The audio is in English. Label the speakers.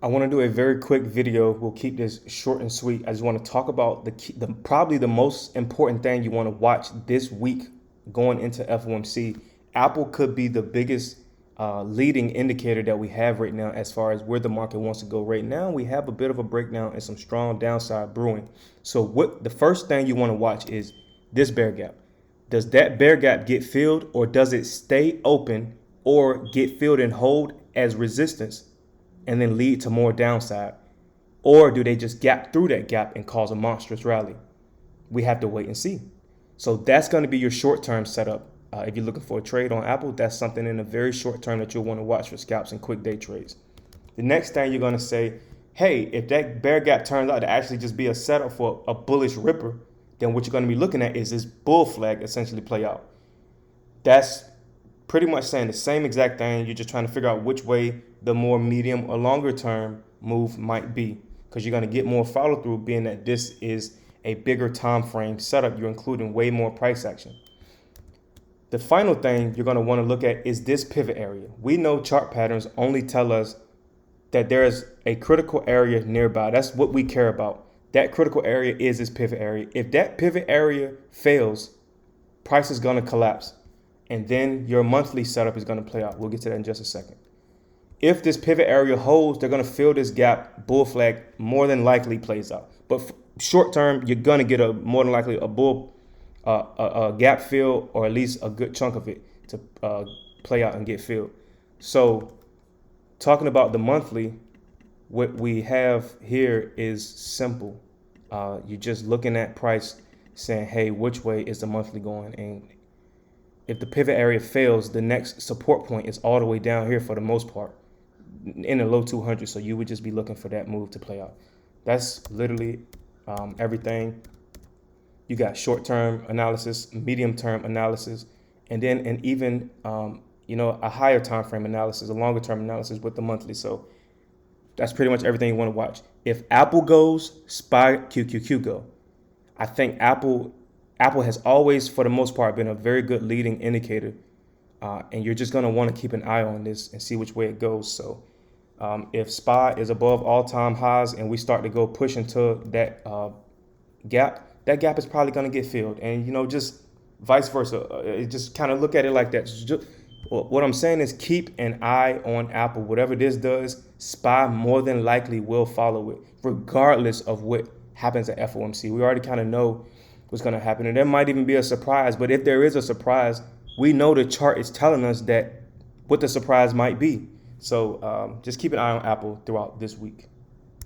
Speaker 1: I want to do a very quick video. We'll keep this short and sweet. I just want to talk about probably the most important thing you want to watch this week going into FOMC. Apple could be the biggest leading indicator that we have right now as far as where the market wants to go. Right now, we have a bit of a breakdown and some strong downside brewing. So what the first thing you want to watch is this bear gap. Does that bear gap get filled, or does it stay open or get filled and hold as resistance and then lead to more downside? Or do they just gap through that gap and cause a monstrous rally? We have to wait and see. So that's going to be your short-term setup. If you're looking for a trade on Apple, that's something in the very short term that you'll want to watch for scalps and quick day trades. The next thing you're going to say, hey, if that bear gap turns out to actually just be a setup for a bullish ripper, then what you're going to be looking at is this bull flag essentially play out. That's pretty much saying the same exact thing. You're just trying to figure out which way the more medium or longer term move might be, because you're going to get more follow through, being that this is a bigger time frame setup. You're including way more price action. The final thing you're going to want to look at is this pivot area. We know chart patterns only tell us that there is a critical area nearby. That's what we care about. That critical area is this pivot area. If that pivot area fails, price is going to collapse. And then your monthly setup is going to play out. We'll get to that in just a second. If this pivot area holds, they're going to fill this gap. Bull flag more than likely plays out. But short term, you're going to get a more than likely a gap fill, or at least a good chunk of it to play out and get filled. So talking about the monthly, what we have here is simple. You're just looking at price saying, hey, which way is the monthly going? And if the pivot area fails, the next support point is all the way down here for the most part in the low 200. So you would just be looking for that move to play out. That's literally everything. You got short-term analysis, medium-term analysis, and then even a higher time frame analysis, a longer-term analysis with the monthly. So that's pretty much everything you want to watch. If Apple goes, SPY, QQQ go. I think Apple has always, for the most part, been a very good leading indicator, and you're just going to want to keep an eye on this and see which way it goes. So if SPY is above all-time highs and we start to go push into that gap, that gap is probably going to get filled. And, just vice versa. Just kind of look at it like that. What I'm saying is keep an eye on Apple. Whatever this does, SPY more than likely will follow it, regardless of what happens at FOMC. We already kind of know what's going to happen. And there might even be a surprise. But if there is a surprise, we know the chart is telling us that what the surprise might be. So just keep an eye on Apple throughout this week.